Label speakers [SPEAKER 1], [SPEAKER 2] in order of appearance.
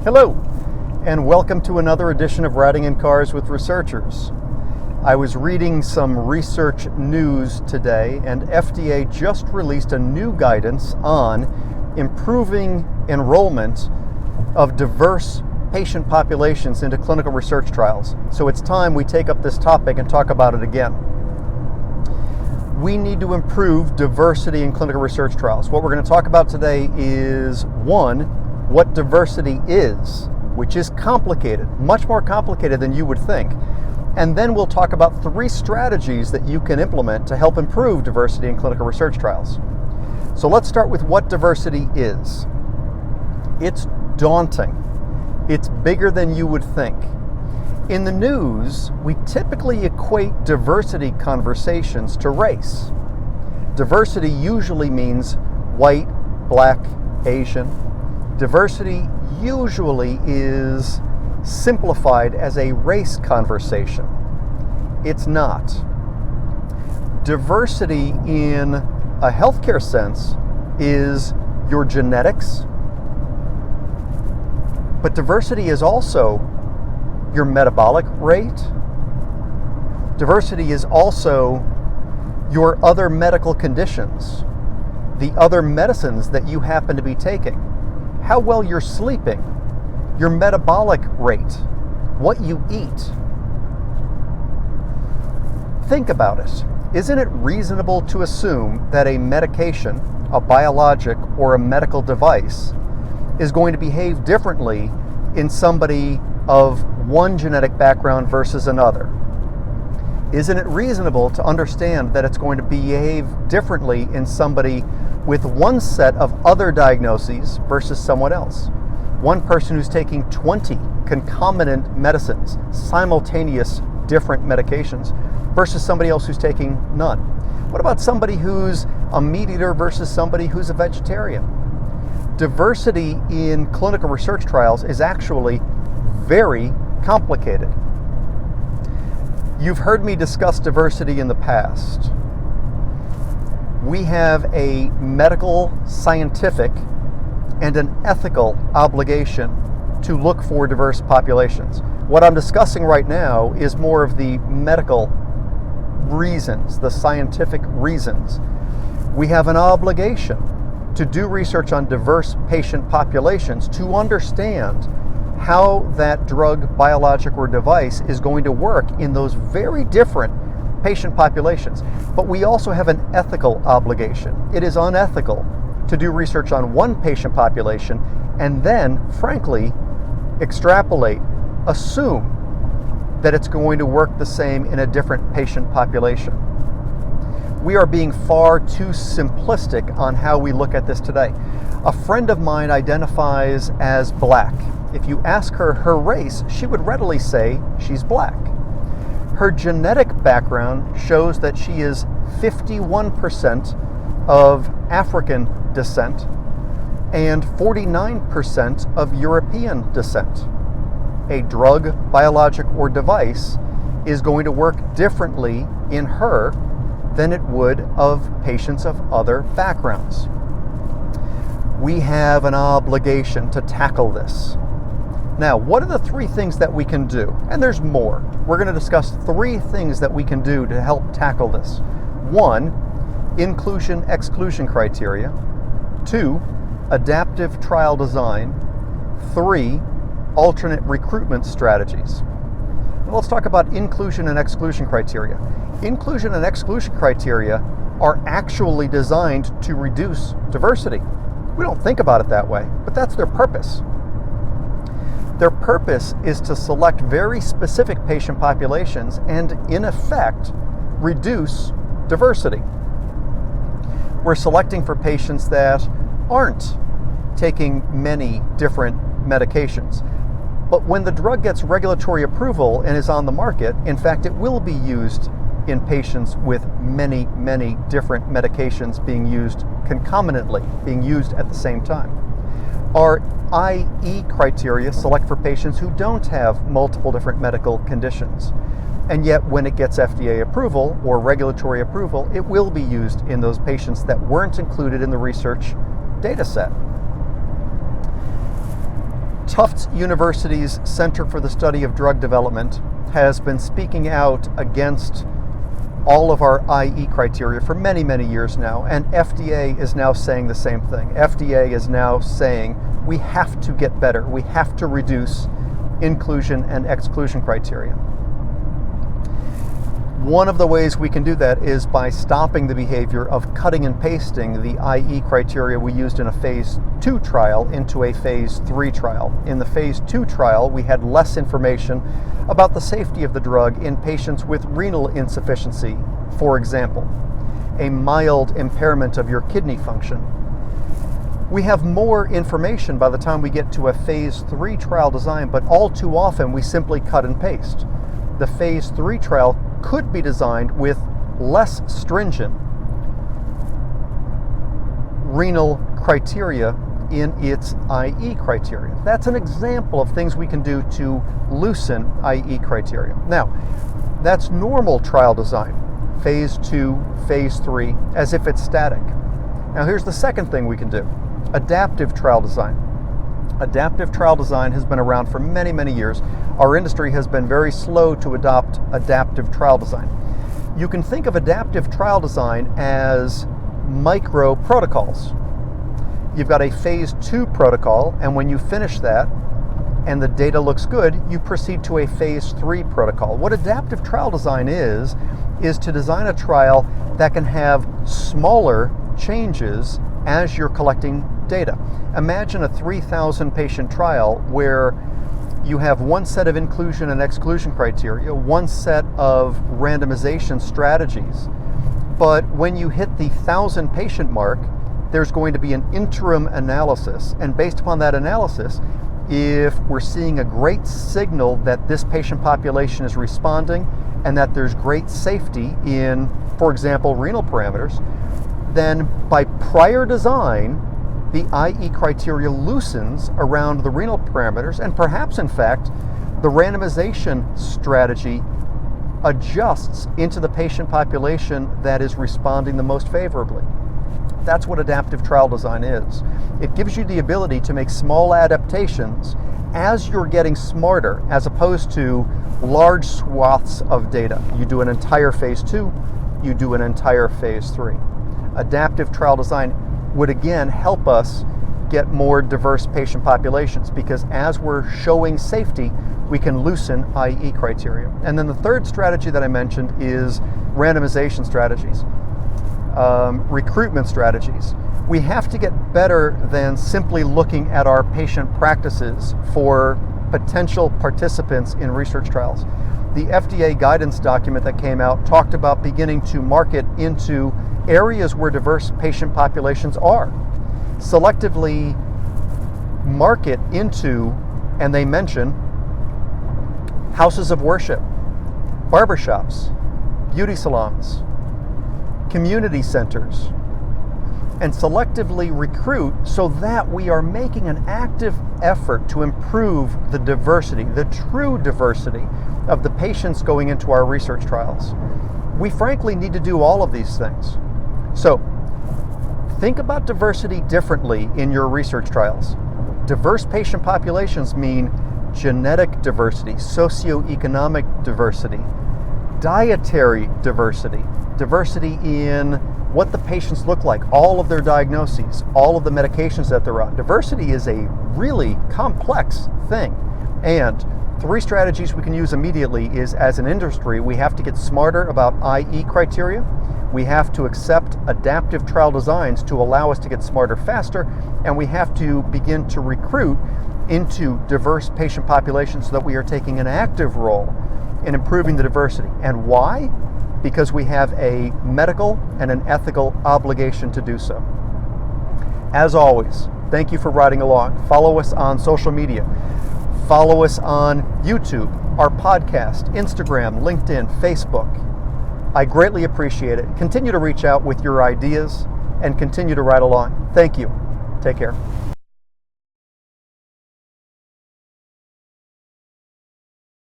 [SPEAKER 1] Hello, and welcome to another edition of Riding in Cars with Researchers. I was reading some research news today, and FDA just released a new guidance on improving enrollment of diverse patient populations into clinical research trials. So it's time we take up this topic and talk about it again. We need to improve diversity in clinical research trials. What we're going to talk about today is, one, what diversity is, which is complicated, much more complicated than you would think. And then we'll talk about 3 strategies that you can implement to help improve diversity in clinical research trials. So let's start with what diversity is. It's daunting. It's bigger than you would think. In the news, we typically equate diversity conversations to race. Diversity usually means white, black, Asian. Diversity usually is simplified as a race conversation. It's not. Diversity in a healthcare sense is your genetics, but diversity is also your metabolic rate. Diversity is also your other medical conditions, the other medicines that you happen to be taking, how well you're sleeping, your metabolic rate, what you eat. Think about it. Isn't it reasonable to assume that a medication, a biologic, or a medical device is going to behave differently in somebody of one genetic background versus another? Isn't it reasonable to understand that it's going to behave differently in somebody with one set of other diagnoses versus someone else? One person who's taking 20 concomitant medicines, simultaneous different medications, versus somebody else who's taking none. What about somebody who's a meat eater versus somebody who's a vegetarian? Diversity in clinical research trials is actually very complicated. You've heard me discuss diversity in the past. We have a medical, scientific, and an ethical obligation to look for diverse populations. What I'm discussing right now is more of the medical reasons, the scientific reasons. We have an obligation to do research on diverse patient populations to understand how that drug, biologic, or device is going to work in those very different patient populations. But we also have an ethical obligation. It is unethical to do research on one patient population and then, frankly, extrapolate, assume that it's going to work the same in a different patient population. We are being far too simplistic on how we look at this today. A friend of mine identifies as black. If you ask her her race, she would readily say she's black. Her genetic background shows that she is 51% of African descent and 49% of European descent. A drug, biologic, or device is going to work differently in her than it would of patients of other backgrounds. We have an obligation to tackle this. Now, what are the 3 things that we can do? And there's more. We're going to discuss 3 things that we can do to help tackle this. 1, inclusion-exclusion criteria. 2, adaptive trial design. 3, alternate recruitment strategies. Now, let's talk about inclusion and exclusion criteria. Inclusion and exclusion criteria are actually designed to reduce diversity. We don't think about it that way, but that's their purpose. Their purpose is to select very specific patient populations and, in effect, reduce diversity. We're selecting for patients that aren't taking many different medications. But when the drug gets regulatory approval and is on the market, in fact, it will be used in patients with many, many different medications being used concomitantly, being used at the same time. Our IE criteria select for patients who don't have multiple different medical conditions. And yet, when it gets FDA approval or regulatory approval, it will be used in those patients that weren't included in the research data set. Tufts University's Center for the Study of Drug Development has been speaking out against all of our IE criteria for many, many years now, and FDA is now saying the same thing. FDA is now saying we have to get better. We have to reduce inclusion and exclusion criteria. One of the ways we can do that is by stopping the behavior of cutting and pasting the IE criteria we used in a phase 2 trial into a phase 3 trial. In the phase 2 trial, we had less information about the safety of the drug in patients with renal insufficiency, for example, a mild impairment of your kidney function. We have more information by the time we get to a phase 3 trial design, but all too often we simply cut and paste. The phase 3 trial could be designed with less stringent renal criteria in its IE criteria. That's an example of things we can do to loosen IE criteria. Now, that's normal trial design, phase 2, phase 3, as if it's static. Now here's the second thing we can do, adaptive trial design. Adaptive trial design has been around for many, many years. Our industry has been very slow to adopt adaptive trial design. You can think of adaptive trial design as micro protocols. You've got a phase 2 protocol, and when you finish that and the data looks good, you proceed to a phase 3 protocol. What adaptive trial design is to design a trial that can have smaller changes as you're collecting data. Imagine a 3,000 patient trial where you have one set of inclusion and exclusion criteria, one set of randomization strategies. But when you hit the 1,000 patient mark, there's going to be an interim analysis. And based upon that analysis, if we're seeing a great signal that this patient population is responding and that there's great safety in, for example, renal parameters, then by prior design, the IE criteria loosens around the renal parameters, and perhaps, in fact, the randomization strategy adjusts into the patient population that is responding the most favorably. That's what adaptive trial design is. It gives you the ability to make small adaptations as you're getting smarter, as opposed to large swaths of data. You do an entire phase 2, you do an entire phase 3. Adaptive trial design would again help us get more diverse patient populations, because as we're showing safety, we can loosen IE criteria. And then the third strategy that I mentioned is randomization strategies, recruitment strategies. We have to get better than simply looking at our patient practices for potential participants in research trials. The FDA guidance document that came out talked about beginning to market into areas where diverse patient populations are. Selectively market into, and they mention, houses of worship, barbershops, beauty salons, community centers, and selectively recruit so that we are making an active effort to improve the diversity, the true diversity of the patients going into our research trials. We frankly need to do all of these things. So, think about diversity differently in your research trials. Diverse patient populations mean genetic diversity, socioeconomic diversity, dietary diversity, diversity in what the patients look like, all of their diagnoses, all of the medications that they're on. Diversity is a really complex thing. And 3 strategies we can use immediately is, as an industry, we have to get smarter about IE criteria. We have to accept adaptive trial designs to allow us to get smarter faster, and we have to begin to recruit into diverse patient populations so that we are taking an active role in improving the diversity. And why? Because we have a medical and an ethical obligation to do so. As always, thank you for riding along. Follow us on social media. Follow us on YouTube, our podcast, Instagram, LinkedIn, Facebook. I greatly appreciate it. Continue to reach out with your ideas and continue to ride along. Thank you. Take care.